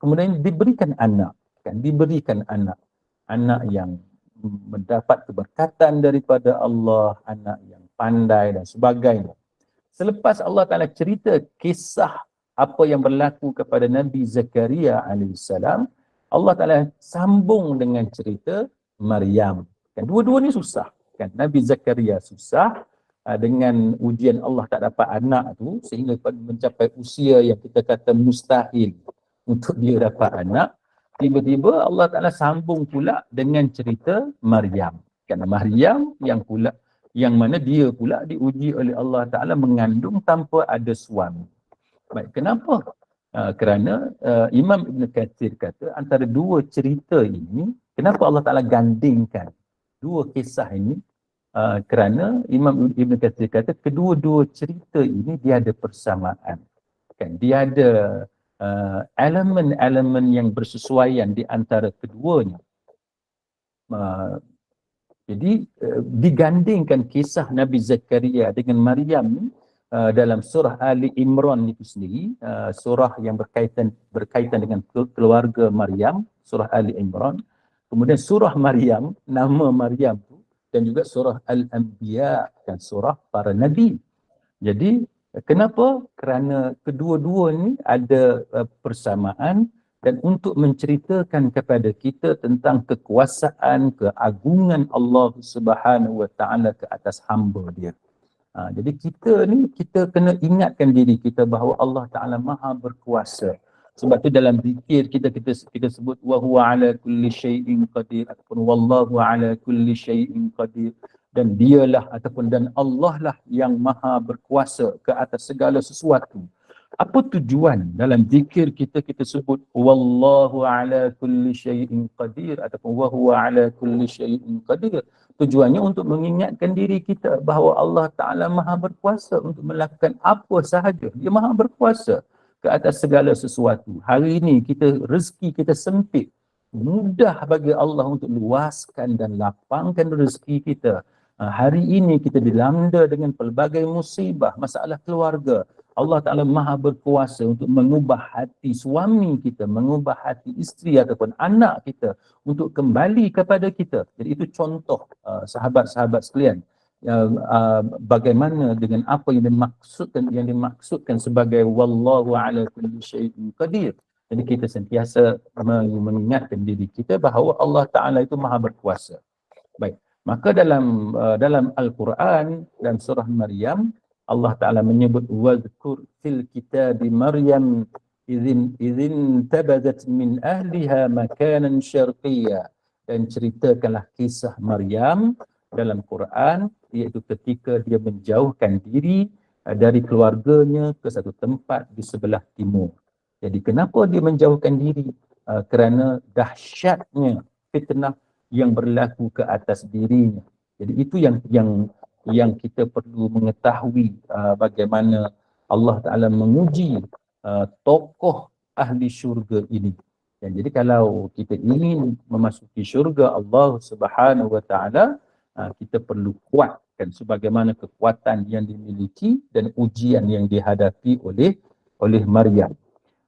kemudian diberikan anak, anak yang mendapat keberkatan daripada Allah, anak yang pandai dan sebagainya. Selepas Allah Ta'ala cerita kisah apa yang berlaku kepada Nabi Zakaria alaihissalam, Allah Ta'ala sambung dengan cerita Maryam. Kan, dua-dua ni susah. Kan, Nabi Zakaria susah dengan ujian Allah tak dapat anak tu, sehingga mencapai usia yang kita kata mustahil untuk dia dapat anak. Tiba-tiba Allah Ta'ala sambung pula dengan cerita Maryam. Kan, Maryam yang mana dia pula diuji oleh Allah Ta'ala mengandung tanpa ada suami. Baik, kenapa? Kerana Imam Ibn Katsir kata antara dua cerita ini, kenapa Allah Ta'ala gandingkan dua kisah ini? Kerana Imam Ibn Katsir kata kedua-dua cerita ini dia ada persamaan. Kan, dia ada elemen-elemen yang bersesuaian di antara keduanya. Jadi digandingkan kisah Nabi Zakaria dengan Maryam ni dalam surah Ali Imran itu sendiri, surah yang berkaitan dengan keluarga Maryam, surah Ali Imran. Kemudian surah Maryam, nama Maryam tu, dan juga surah Al-Anbiya, dan surah para nabi. Jadi kenapa? Kerana kedua-dua ni ada persamaan, dan untuk menceritakan kepada kita tentang kekuasaan, keagungan Allah Subhanahu Wa Taala ke atas hamba dia. Jadi kita kena ingatkan diri kita bahawa Allah Ta'ala maha berkuasa. Sebab tu dalam zikir kita sebut wa huwa ala kulli syai'in qadir ataupun wallahu ala kulli syai'in qadir, dan dialah ataupun dan Allah lah yang maha berkuasa ke atas segala sesuatu. Apa tujuan dalam zikir kita sebut wallahu ala kulli syai'in qadir ataupun wa huwa ala kulli syai'in qadir? Tujuannya untuk mengingatkan diri kita bahawa Allah Ta'ala maha berkuasa untuk melakukan apa sahaja. Dia maha berkuasa ke atas segala sesuatu. Hari ini rezeki kita sempit. Mudah bagi Allah untuk luaskan dan lapangkan rezeki kita. Hari ini kita dilanda dengan pelbagai musibah, masalah keluarga. Allah Ta'ala maha berkuasa untuk mengubah hati suami kita, mengubah hati isteri ataupun anak kita untuk kembali kepada kita. Jadi itu contoh sahabat-sahabat sekalian, bagaimana dengan apa yang dimaksudkan sebagai wallahu ala kulli syai'in qadir. Jadi kita sentiasa mengingatkan diri kita bahawa Allah Ta'ala itu maha berkuasa. Baik, maka dalam Al-Quran dan surah Maryam, Allah Ta'ala menyebut wazkur fil kitabi Maryam idin tabadat min ahliha makanan syarqiyya, dan ceritakanlah kisah Maryam dalam Quran, iaitu ketika dia menjauhkan diri dari keluarganya ke satu tempat di sebelah timur. Jadi kenapa dia menjauhkan diri? Kerana dahsyatnya fitnah yang berlaku ke atas dirinya. Jadi itu yang kita perlu mengetahui, bagaimana Allah Ta'ala menguji tokoh ahli syurga ini. Dan jadi kalau kita ingin memasuki syurga Allah Subhanahu Wa Ta'ala, kita perlu kuatkan sebagaimana kekuatan yang dimiliki dan ujian yang dihadapi oleh Maryam.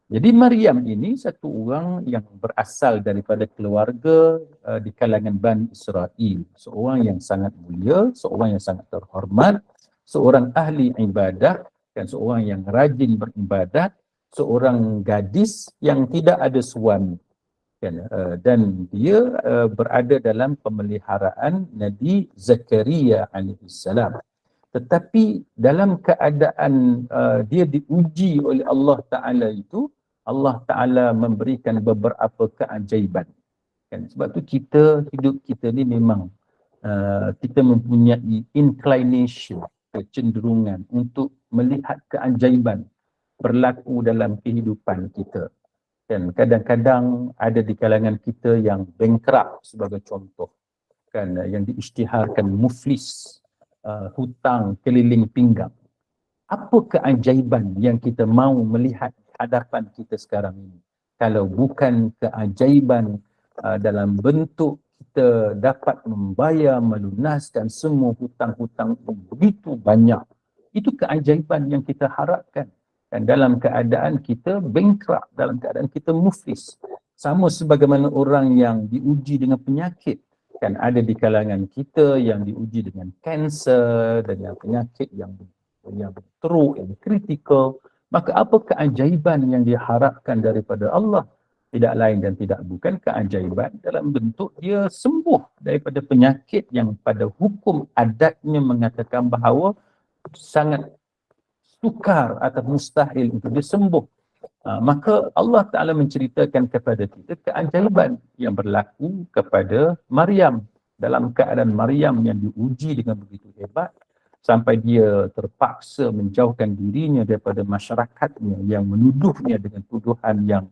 Jadi Maryam ini satu orang yang berasal daripada keluarga di kalangan Bani Israel. Seorang yang sangat mulia, seorang yang sangat terhormat, seorang ahli ibadah dan seorang yang rajin beribadat, seorang gadis yang tidak ada suami. Dan dia berada dalam pemeliharaan Nabi Zakaria alaihissalam. Tetapi dalam keadaan dia diuji oleh Allah Ta'ala itu, Allah Ta'ala memberikan beberapa keajaiban. Sebab tu hidup kita ni memang kita mempunyai inclination, kecenderungan untuk melihat keajaiban berlaku dalam kehidupan kita. Dan kadang-kadang ada di kalangan kita yang bankrupt sebagai contoh, yang diisytiharkan muflis, hutang keliling pinggang. Apa keajaiban yang kita mahu melihat hadapan kita sekarang ini? Kalau bukan keajaiban dalam bentuk kita dapat membayar, melunaskan semua hutang-hutang begitu banyak. Itu keajaiban yang kita harapkan. Dan dalam keadaan kita bankrupt, dalam keadaan kita muflis. Sama sebagaimana orang yang diuji dengan penyakit. Ada di kalangan kita yang diuji dengan kanser dan yang penyakit yang teruk, yang kritikal. Maka apa keajaiban yang diharapkan daripada Allah? Tidak lain dan tidak bukan keajaiban dalam bentuk dia sembuh daripada penyakit yang pada hukum adatnya mengatakan bahawa sangat sukar atau mustahil untuk dia sembuh. Maka Allah Ta'ala menceritakan kepada kita keajaiban yang berlaku kepada Maryam. Dalam keadaan Maryam yang diuji dengan begitu hebat, sampai dia terpaksa menjauhkan dirinya daripada masyarakatnya yang menuduhnya dengan tuduhan yang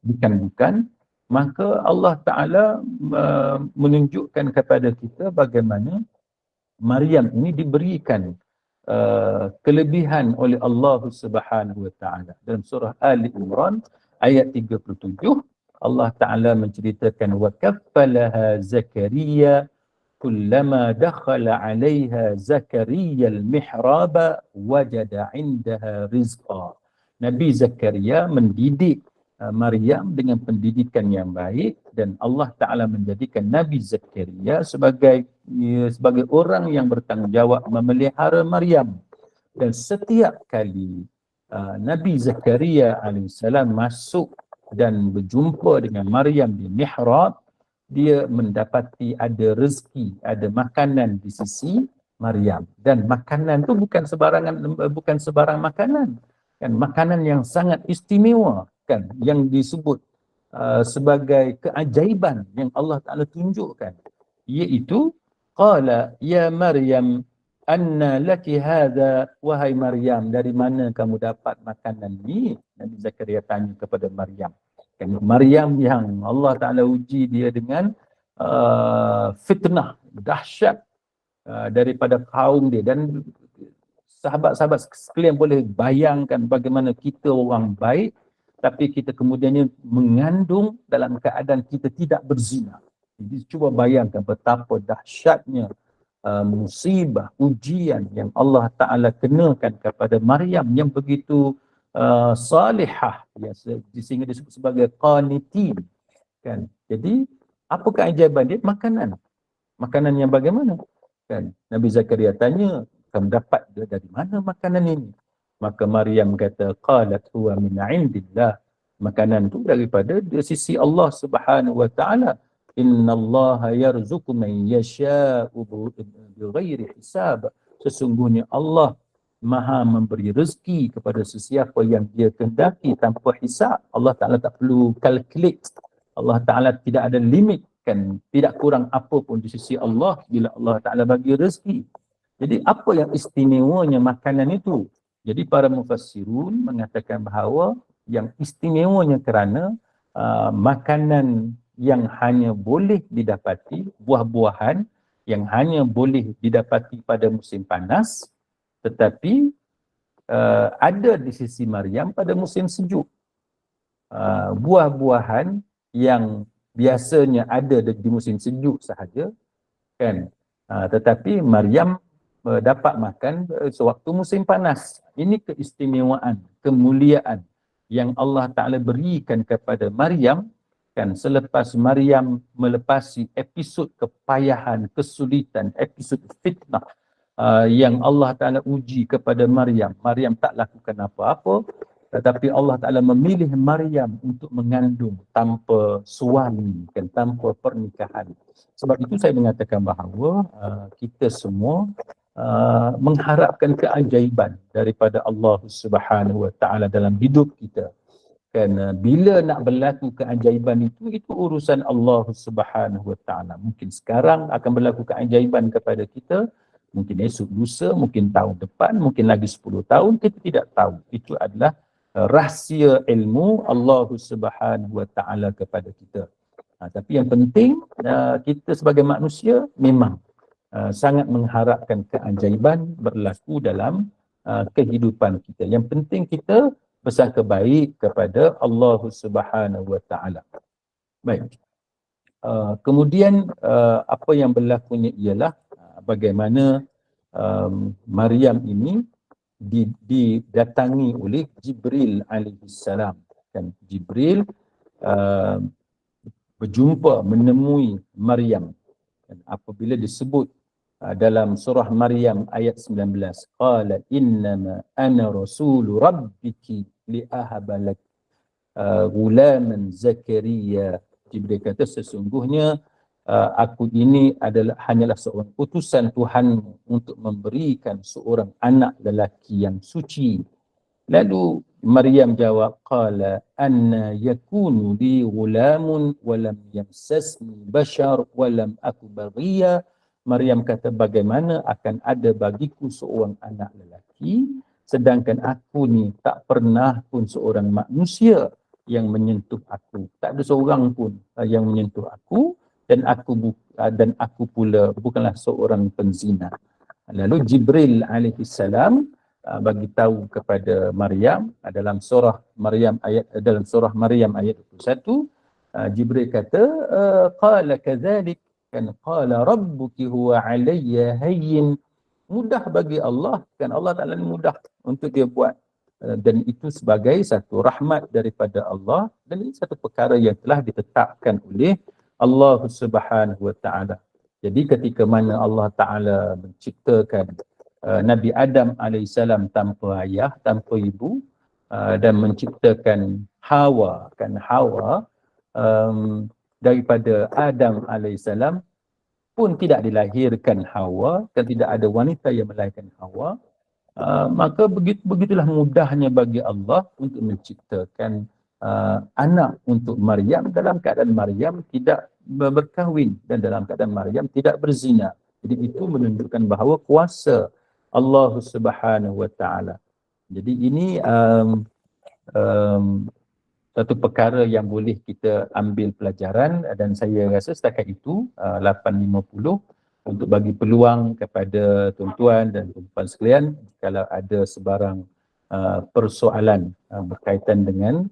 bukan-bukan, maka Allah Ta'ala menunjukkan kepada kita bagaimana Maryam ini diberikan kelebihan oleh Allah Subhanahu Wa Ta'ala. Dalam surah Ali Imran ayat 37, Allah Ta'ala menceritakan wa kaffalaha Zakaria kullama dakhala 'alayha Zakaria al-mihraba wajada 'indaha rizqa. Nabi Zakaria mendidik Maryam dengan pendidikan yang baik, dan Allah Ta'ala menjadikan Nabi Zakaria sebagai orang yang bertanggungjawab memelihara Maryam. Dan setiap kali Nabi Zakaria alaihissalam masuk dan berjumpa dengan Maryam di mihrab, dia mendapati ada rezeki, ada makanan di sisi Maryam. Dan makanan tu bukan sebarang makanan. Makanan yang sangat istimewa, yang disebut sebagai keajaiban yang Allah Ta'ala tunjukkan, iaitu qala ya Maryam anna laki hadha, wahai Maryam, dari mana kamu dapat makanan ni? Nabi Zakaria tanya kepada Maryam. Maryam yang Allah Ta'ala uji dia dengan fitnah dahsyat daripada kaum dia. Dan sahabat-sahabat sekalian boleh bayangkan bagaimana kita orang baik, tapi kita kemudiannya mengandung dalam keadaan kita tidak berzina. Jadi cuba bayangkan betapa dahsyatnya musibah, ujian yang Allah Ta'ala kenakan kepada Maryam yang begitu salihah, sehingga disebut sebagai qanitin. Jadi apa keajaiban dia? Makanan yang bagaimana? Nabi Zakaria tanya, kamu dapat dari mana makanan ini? Maka Maryam kata, qalat huwa min indillah. Makanan itu daripada sisi Allah Subhanahu Wa Ta'ala. Innallaha yarzuqu man yasha'u bighairi hisab. Sesungguhnya Allah Maha memberi rezeki kepada sesiapa yang dia kehendaki tanpa hisab. Allah Ta'ala tak perlu calculate. Allah Ta'ala tidak ada limit, kan, tidak kurang apa pun di sisi Allah bila Allah Ta'ala bagi rezeki. Jadi apa yang istimewanya makanan itu? Jadi para mufassirun mengatakan bahawa yang istimewanya kerana makanan yang hanya boleh didapati, buah-buahan yang hanya boleh didapati pada musim panas, tetapi ada di sisi Maryam pada musim sejuk. Buah-buahan yang biasanya ada di musim sejuk sahaja, kan, tetapi Maryam dapat makan sewaktu musim panas. Ini keistimewaan, kemuliaan yang Allah Ta'ala berikan kepada Maryam, kan, selepas Maryam melepasi episod kepayahan, kesulitan, episod fitnah yang Allah Ta'ala uji kepada Maryam. Maryam tak lakukan apa-apa, tetapi Allah Ta'ala memilih Maryam untuk mengandung tanpa suami, kan, tanpa pernikahan. Sebab itu saya mengatakan bahawa kita semua mengharapkan keajaiban daripada Allah Subhanahu Wa Ta'ala dalam hidup kita. Kerana bila nak berlaku keajaiban itu urusan Allah Subhanahu Wa Ta'ala. Mungkin sekarang akan berlaku keajaiban kepada kita, mungkin esok lusa, mungkin tahun depan, mungkin lagi 10 tahun, kita tidak tahu. Itu adalah rahsia ilmu Allah Subhanahu Wa Ta'ala kepada kita. Tapi yang penting kita sebagai manusia memang sangat mengharapkan keajaiban berlaku dalam kehidupan kita. Yang penting kita bersangka baik kepada Allah Subhanahu Wa Ta'ala. Baik. Kemudian apa yang berlakunya ialah bagaimana Maryam ini didatangi oleh Jibril alaihissalam. Dan Jibril berjumpa, menemui Maryam. Dan apabila disebut dalam surah Maryam ayat 19, qala innama ana rasulu rabbiki li ahaba lak ghulaman zakariya. Jibril kata sesungguhnya aku ini hanyalah seorang utusan Tuhan untuk memberikan seorang anak lelaki yang suci. Lalu Maryam jawab, qala anna yakunu li ghulamun wa lam yamsasni bashar wa lam aku baghiya. Maryam kata, bagaimana akan ada bagiku seorang anak lelaki sedangkan aku ni tak pernah pun seorang manusia yang menyentuh aku. Tak ada seorang pun yang menyentuh aku, dan aku pula bukanlah seorang penzina. Lalu Jibril alaihissalam bagi tahu kepada Maryam dalam surah Maryam ayat 21, Jibril kata qala kadzalik, kan, qala rabbuki huwa alayya hayyin. Mudah bagi Allah, kan, Allah Ta'ala mudah untuk dia buat, dan itu sebagai satu rahmat daripada Allah, dan ini satu perkara yang telah ditetapkan oleh Allah Subhanahu Wa Ta'ala. Jadi ketika mana Allah Ta'ala menciptakan Nabi Adam alaihissalam tanpa ayah, tanpa ibu, dan menciptakan Hawa, kan, Hawa daripada Adam alaihissalam pun tidak dilahirkan Hawa, dan tidak ada wanita yang melahirkan Hawa, maka begitulah mudahnya bagi Allah untuk menciptakan anak untuk Maryam dalam keadaan Maryam tidak berkahwin dan dalam keadaan Maryam tidak berzina. Jadi itu menunjukkan bahawa kuasa Allah Subhanahu Wa Ta'ala. Jadi ini satu perkara yang boleh kita ambil pelajaran, dan saya rasa setakat itu 8.50 untuk bagi peluang kepada tuan-tuan dan puan-puan sekalian kalau ada sebarang persoalan berkaitan dengan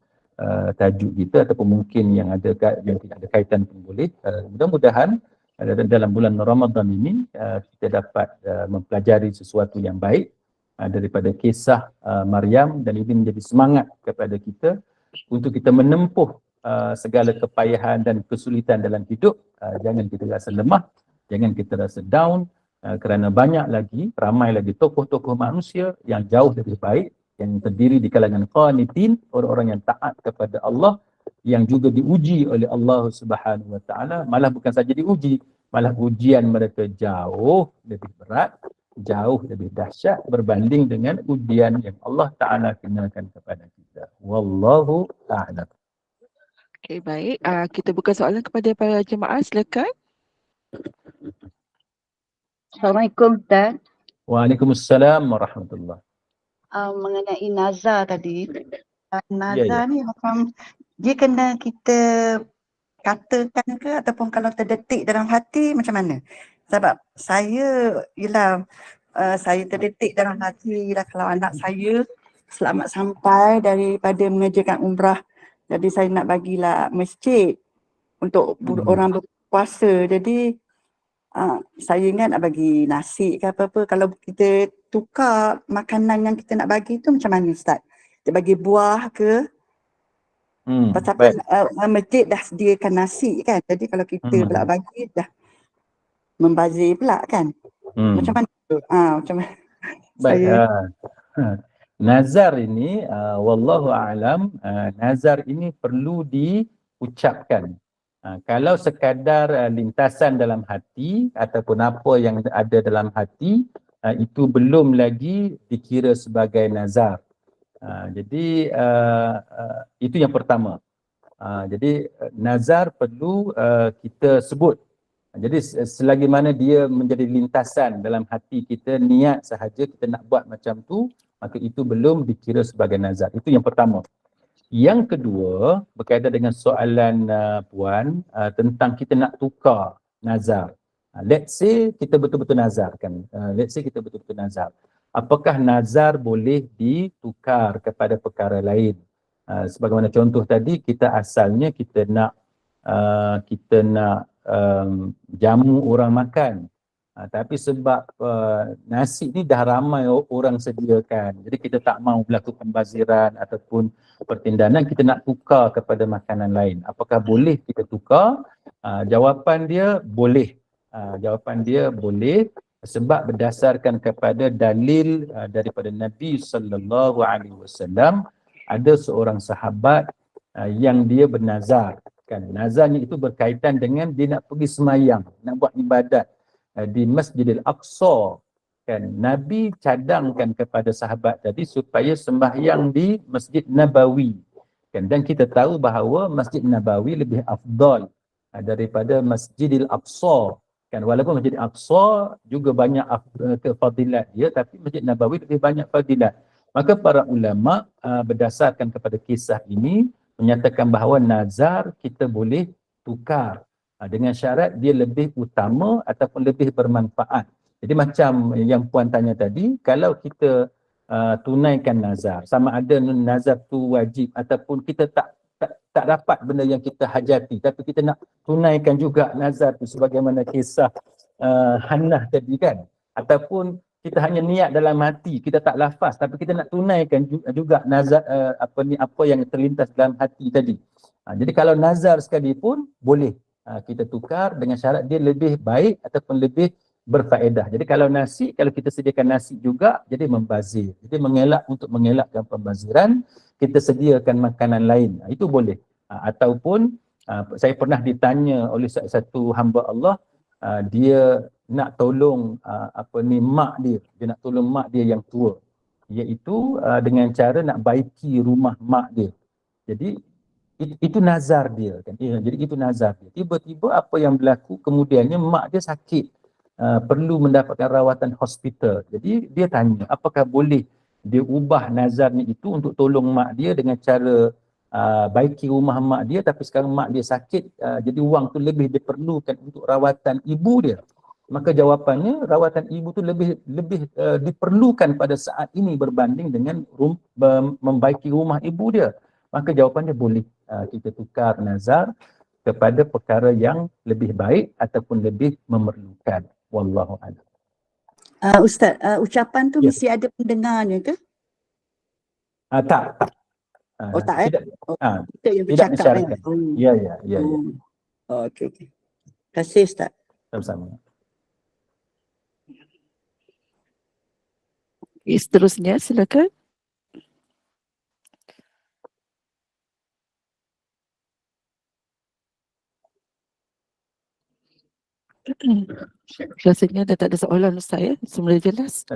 tajuk kita, ataupun mungkin yang tidak ada kaitan pun boleh. Mudah-mudahan dalam bulan Ramadan ini kita dapat mempelajari sesuatu yang baik daripada kisah Maryam, dan ini menjadi semangat kepada kita untuk kita menempuh segala kepayahan dan kesulitan dalam hidup. Jangan kita rasa lemah, jangan kita rasa down, kerana ramai lagi tokoh-tokoh manusia yang jauh lebih baik, yang terdiri di kalangan qanitin, orang-orang yang taat kepada Allah, yang juga diuji oleh Allah Subhanahu Wa Ta'ala. Malah bukan saja diuji, malah ujian mereka jauh lebih berat jauh lebih dahsyat berbanding dengan ujian yang Allah Ta'ala kenakan kepada kita. Wallahu a'lam. Okey, baik. Kita buka soalan kepada para jemaah, silakan. Assalamualaikum Ustaz. Waalaikumsalam warahmatullahi. Mengenai nazar tadi. Ya, Nazar ni macam dia kena kita katakan ke ataupun kalau terdetik dalam hati macam mana? Sebab saya ialah saya terdetik dalam hati ialah kalau anak saya selamat sampai daripada mengerjakan umrah. Jadi saya nak bagilah masjid untuk orang berpuasa. Jadi saya ingat nak bagi nasi ke apa-apa. Kalau kita tukar makanan yang kita nak bagi tu macam mana Ustaz? Kita bagi buah ke? Pasal masjid dah sediakan nasi kan. Jadi kalau kita pula bagi dah membazir pula kan. Macam mana tu? Macam mana? Baik. Nazar ini, wallahu a'lam, nazar ini perlu diucapkan. Kalau sekadar lintasan dalam hati ataupun apa yang ada dalam hati, itu belum lagi dikira sebagai nazar. Jadi itu yang pertama. Jadi nazar perlu kita sebut. Jadi selagi mana dia menjadi lintasan dalam hati kita, niat sahaja kita nak buat macam tu, maka itu belum dikira sebagai nazar. Itu yang pertama. Yang kedua, berkaitan dengan soalan Puan tentang kita nak tukar nazar. Let's say kita betul-betul nazar kan. Apakah nazar boleh ditukar kepada perkara lain? Sebagaimana contoh tadi, kita asalnya kita nak jamu orang makan. Tapi sebab nasi ni dah ramai orang sediakan, jadi kita tak mahu berlaku pembaziran ataupun pertindahan, kita nak tukar kepada makanan lain. Apakah boleh kita tukar? Jawapan dia boleh. Sebab berdasarkan kepada dalil daripada Nabi sallallahu alaihi wasallam, ada seorang sahabat yang dia bernazar. Kan, nazarnya itu berkaitan dengan dia nak pergi semayang, nak buat ibadat di Masjidil Aqsa. Kan, Nabi cadangkan kepada sahabat tadi supaya sembahyang di Masjid Nabawi. Kan, dan kita tahu bahawa Masjid Nabawi lebih afdal daripada Masjidil Aqsa. Kan, walaupun Masjid Aqsa juga banyak kefadilat dia, tapi Masjid Nabawi lebih banyak fadilat. Maka para ulama berdasarkan kepada kisah ini menyatakan bahawa nazar kita boleh tukar dengan syarat dia lebih utama ataupun lebih bermanfaat. Jadi macam yang Puan tanya tadi, kalau kita tunaikan nazar, sama ada nazar tu wajib ataupun kita tak dapat benda yang kita hajati, tapi kita nak tunaikan juga nazar tu sebagaimana kisah Hannah tadi kan, ataupun kita hanya niat dalam hati, kita tak lafaz, tapi kita nak tunaikan juga nazar apa yang terlintas dalam hati tadi. Jadi kalau nazar sekalipun boleh kita tukar dengan syarat dia lebih baik ataupun lebih berfaedah. Jadi kalau nasi, kalau kita sediakan nasi juga, jadi membazir. Jadi untuk mengelakkan pembaziran, kita sediakan makanan lain. Itu boleh. Ataupun saya pernah ditanya oleh satu hamba Allah, dia nak tolong mak dia nak tolong mak dia yang tua, iaitu dengan cara nak baiki rumah mak dia. Jadi itu nazar dia kan. Jadi itu nazar dia. Tiba-tiba apa yang berlaku, kemudiannya mak dia sakit, perlu mendapatkan rawatan hospital. Jadi dia tanya apakah boleh dia ubah nazarnya itu untuk tolong mak dia dengan cara baiki rumah mak dia, tapi sekarang mak dia sakit, jadi wang tu lebih diperlukan untuk rawatan ibu dia. Maka jawapannya, rawatan ibu tu lebih diperlukan pada saat ini berbanding dengan membaiki rumah ibu dia. Maka jawapannya boleh kita tukar nazar kepada perkara yang lebih baik ataupun lebih memerlukan. Wallahu a'lam. Ustaz, ucapan tu mesti ada pendengarnya ke? Tak. Tak tidak, kita yang tidak bercakap disyaratkan. Ya. Okey. Terima kasih Ustaz. Sama-sama. Seterusnya silakan. Rasanya dah tak ada soalan Ustaz ya. Semula jelas.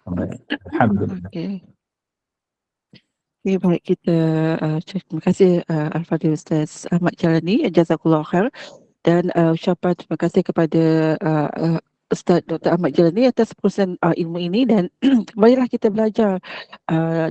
Alhamdulillah. Okey. Okay, baik kita terima kasih Al-Fadhil Ustaz Ahmad Jalani, jazakallahu khair, dan ucapan terima kasih kepada Ustaz Dr. Ahmad Jalani atas perkongsian ilmu ini, dan marilah kita belajar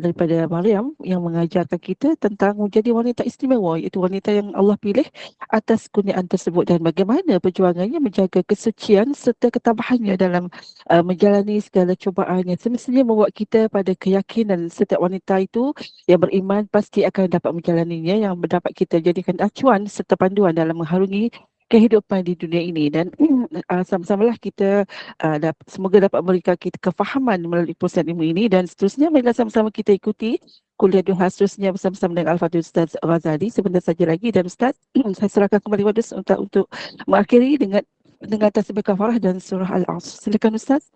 daripada Maryam yang mengajarkan kita tentang menjadi wanita istimewa, iaitu wanita yang Allah pilih atas kurniaan tersebut, dan bagaimana perjuangannya menjaga kesucian serta ketabahannya dalam menjalani segala cubaan yang semestinya membuat kita pada keyakinan setiap wanita itu yang beriman pasti akan dapat menjalaninya, yang dapat kita jadikan acuan serta panduan dalam mengharungi kehidupan di dunia ini. Dan sama-samalah kita semoga dapat memberikan kita kefahaman melalui perkongsian ilmu ini, dan seterusnya marilah sama-sama kita ikuti kuliah duha seterusnya bersama-sama dengan Al-Fadhil Ustaz Ghazali sebentar saja lagi. Dan Ustaz, saya serahkan kembali kepada Ustaz untuk mengakhiri dengan tasbih kafarah dan surah Al-Asr. Silakan Ustaz.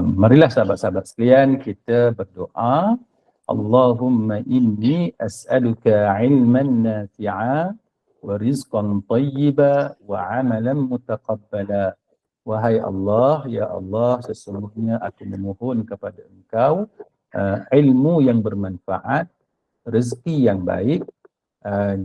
Marilah sahabat-sahabat sekalian kita berdoa. Allahumma inni as'aluka ilman nafi'a wa rizqan tayyiba wa amalan mutaqabbala. Wahai Allah, ya Allah, sesungguhnya aku memohon kepada Engkau ilmu yang bermanfaat, rezeki yang baik,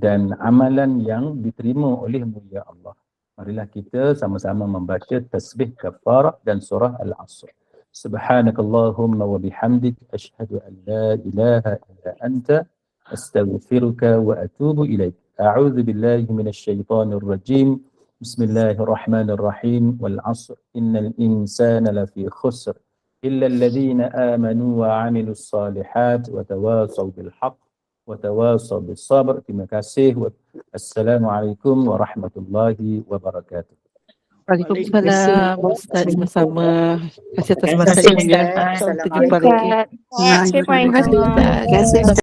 dan amalan yang diterima oleh-Mu ya Allah. Marilah kita sama-sama membaca tasbih kafarah dan surah Al-Asr. Subhanakallahumma wa bihamdik asyhadu an la ilaha illa anta astaghfiruka wa atubu ilaik. A'udzu billahi minasy syaithanir rajim. Bismillahirrahmanirrahim. Wal 'asr innal insana lafi khusr illa alladhina amanu wa 'amilus shalihat wa tawasaw bil haqq wa tawasaw bis sabr. Terima kasih. Assalamualaikum warahmatullahi wabarakatuh. Waalaikumsalam Ustaz, sama-sama. Terima kasih atas Terima kasih, masa ilmunya. Ustaz. Sampai jumpa lagi. Terima kasih Ustaz. Terima kasih, Ustaz.